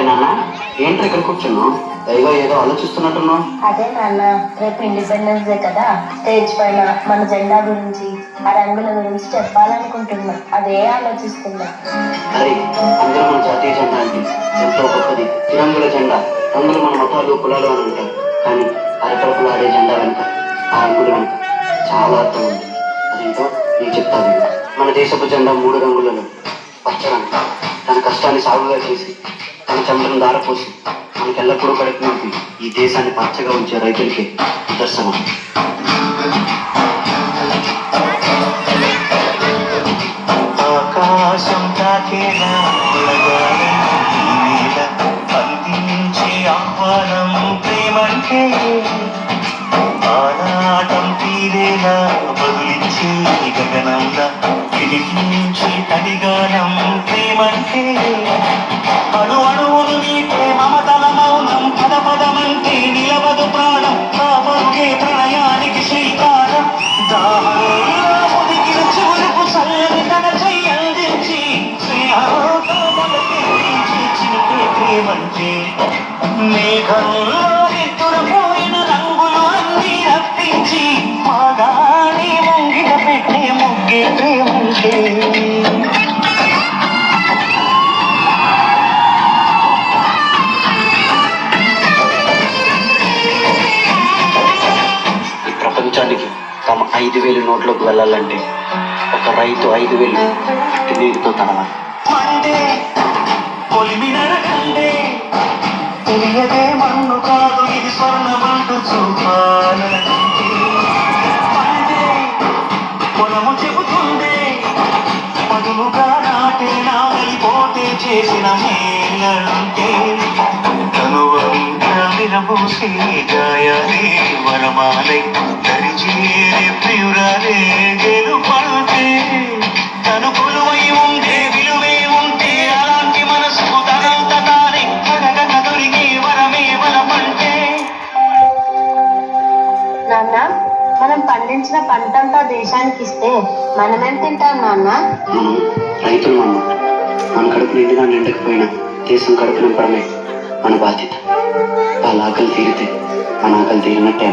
అరే నాన్న, ఏంటి ఇక్కడ కూర్చున్నావు? పైగా ఏదో ఆలోచిస్తున్నట్టున్నావు. అదే నాన్న, రేపు ఇండిపెండెన్స్ డే కదా, స్టేజ్ పైన మన జెండా గురించి, ఆ రంగుల గురించి చెప్పాలనుకుంటున్నా. అదే ఆలోచిస్తున్నా. అరే, అందరూ మన జాతీయ జెండా అంటే ఎంతో గొప్పది. రంగుల జెండా. రంగులు మన మతాలు కులాలు అని ఉంటారు, కానీ అరకడుపులు ఆడే జెండా వెనుక, ఆ రంగుల వెనుక చాలా అర్థం ఉంది. అదేంటో నీకు చెప్తాను. మన దేశపు జెండా 3 రంగులలో. పచ్చ రంగు తన కష్టాన్ని సాగుగా చేసి, తన చెమటను దారపోసి మనకెల్లప్పుడూ కడుపు నింపి ఈ దేశాన్ని పచ్చగా ఉంచే రైతులకి నిదర్శనం. ఆకాశం తాకేలా అందించే ఆహ్వానం ప్రేమంటే, ఆనాటం తీరేలా బదులించే గగనంలా వినిపించే తడిగానం ప్రేమంటే, అణు అణువును నీటే మమతల మౌనం పద పదమంటే నిలవదు ప్రాణం కాబట్టే ప్రణయానికి శ్రీకారం దాహంలో ముదిగిన చివరకు చల్లని తన చెయ్యందించి స్నేహంతో మొదటి చినికే ప్రేమంటే, మేఘంలో ఎత్తురపోయిన రంగులు అన్నీ రప్పించి మాగాని ముంగిట పెట్టే ముగ్గే ప్రేమంటే. ప్రపంచానికి తమ 5,000 నోట్లోకి వెళ్ళాలంటే ఒక రైతు 5,000 నీటితో తనవాలి. తెలియదే మన్ను కాదు ఇది స్వర్ణమంటూ చూపాలంటే, పొలము చెబుతుందే పదులుగా నాటే నాగలిపోతే చేసిన మేలంటే, కనువంగా విరబూసే గాయాలే వరమాలై దరిచేరే ప్రియురాలే గెలుపంటే, తను కొలువై ఉండే విలువే ఉంటే అలాంటి మనసుకు తనంత తానే అడగక దొరికే వరమే వరమంటే. నాన్న, మనం పండించిన పంటంతా దేశానికి ఇస్తే మనమేం తింటాం నాన్న? మనం రైతులు మన కడుపు నిండినా నిండకపోయినా దేశం కడుపు నింపడమే మన బాధ్యత. వాళ్ళ ఆకలి తీరితే మన ఆకలి తీరినట్టే.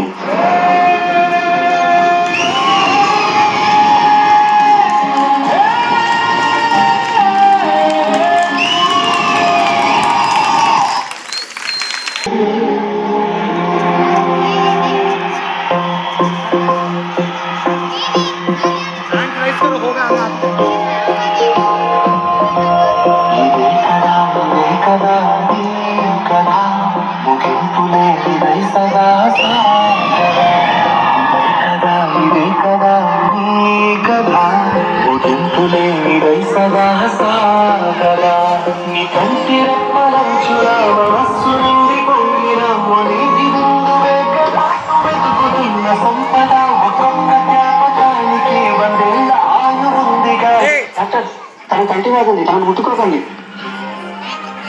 నీ కంటి రెప్పలం చురావ వస్సు నిండి పొంగిన మొనిది ముందువే కదా వెతుకుతున్న సంపద ఒక్కొక్క జ్ఞాపకానికి 100 ఏళ్ల ఆయు ఉందిగా. డాక్టర్, తన కంటి వాగింది, తనను ముట్టుకోకండి.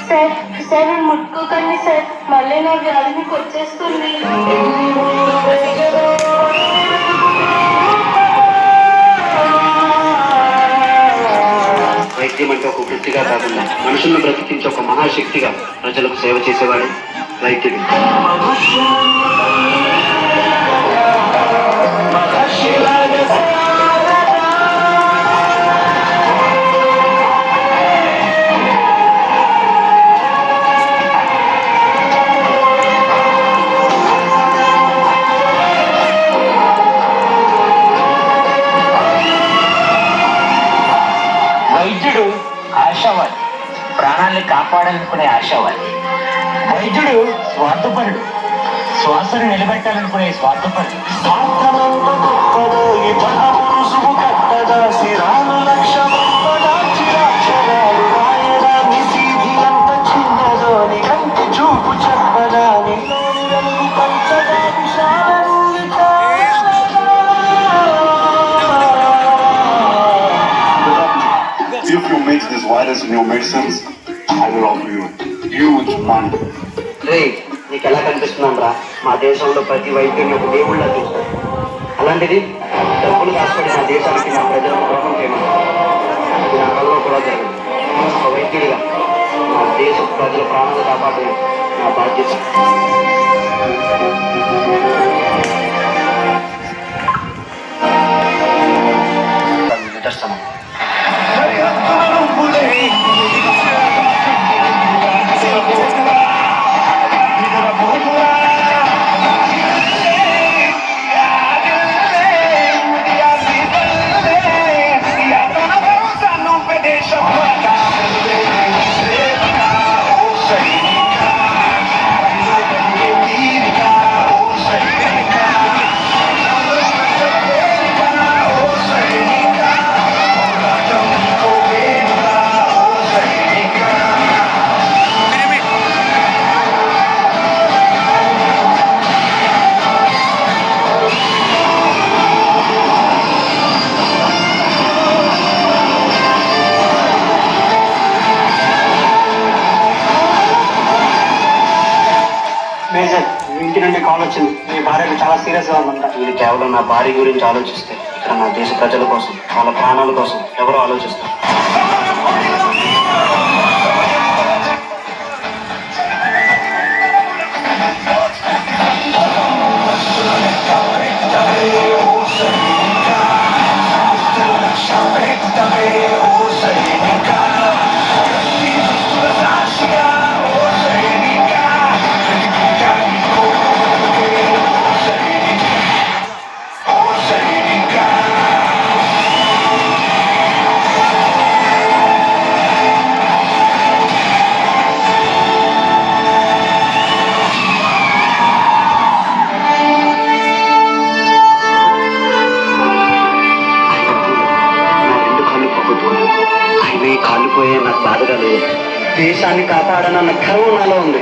సార్ సార్ ముట్టుకోకండి సార్, మళ్ళీ నా వ్యాధి మీకు వచ్చేస్తుంది. వైద్యం అంటే ఒక వృత్తిగా కాకుండా మనుషులను బ్రతికించే ఒక మహాశక్తిగా ప్రజలకు సేవ చేసేవాడు వైద్యుడు. వైద్యుడు ఆశావాది, ప్రాణాన్ని కాపాడాలనుకునే ఆశావాది. వైద్యుడు స్వార్థపరుడు, శ్వాసను నిలబెట్టాలనుకునే స్వార్థపరుడు. చూపు చెప్పదాని If you mix this virus in your medicines, I will offer you huge money. రే, నీకు ఎలా కనిపిస్తున్నాం రా? మా దేశంలో ప్రతి వైద్యుని ఒక దేవుళ్ళ చూస్తారు. అలాంటిది డబ్బులు కాసుకొని నా దేశానికి నా ప్రజలకు ద్రోహం చేయమన్నారు. అది నా కళ్ళలో కూడా జరగదు. ఒక వైద్యుడిగా నా దేశ ప్రజల ప్రాణాలు కాపాడడం నా బాధ్యత. నిదర్శనం. మేజర్, ఇంటి నుండి కాల్ వచ్చింది. మీ భార్యకు చాలా సీరియస్ గా ఉందంట. ఇది కేవలం నా భార్య గురించి ఆలోచిస్తే ఇక్కడ నా దేశ ప్రజల కోసం, వాళ్ళ ప్రాణాల కోసం ఎవరో ఆలోచిస్తారు. కాలిపోయే నాకు బాధగా లేదు. దేశాన్ని కాపాడనన్న గర్వం నాలో ఉంది.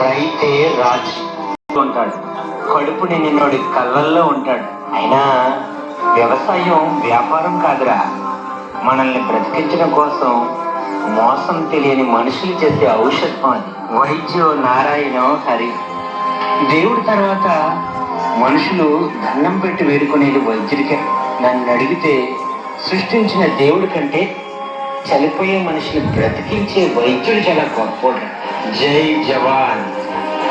రైతే రాజు ఉంటాడు, కడుపు నిన్నోడి కళ్ళల్లో ఉంటాడు. అయినా వ్యవసాయం వ్యాపారం కాదురా, మనల్ని బ్రతికించడం కోసం మోసం తెలియని మనుషులు చేసే ఔషధం అది. వైద్యో నారాయణో హరి. దేవుడి తర్వాత మనుషులు దండం పెట్టి వేడుకునేది వైద్యుడికే. నన్ను అడిగితే సృష్టించిన దేవుడి కంటే చనిపోయే మనిషిని బ్రతికించే వైద్యుడు చాలా గొప్పోడు. జై జవాన్.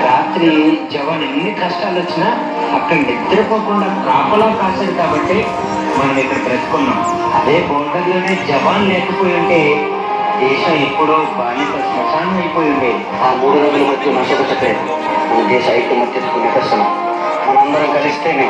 రాత్రి జవాన్ ఎన్ని కష్టాలు వచ్చినా అక్కడ నిద్రపోకుండా కాపలా కాశాడు కాబట్టి మనం ఇక్కడ బ్రతుకున్నాం. అదే బోర్డర్లోనే జవాన్ లేకపోయి ఉంటే దేశం ఎప్పుడో బానిస శ్మశానం అయిపోయి ఉండేది. ఆ 3 రోజుల మధ్య మసక చక్రే మన దేశ ఐక్యమత్యకు నిదర్శనం. మనందరం కలిస్తేనే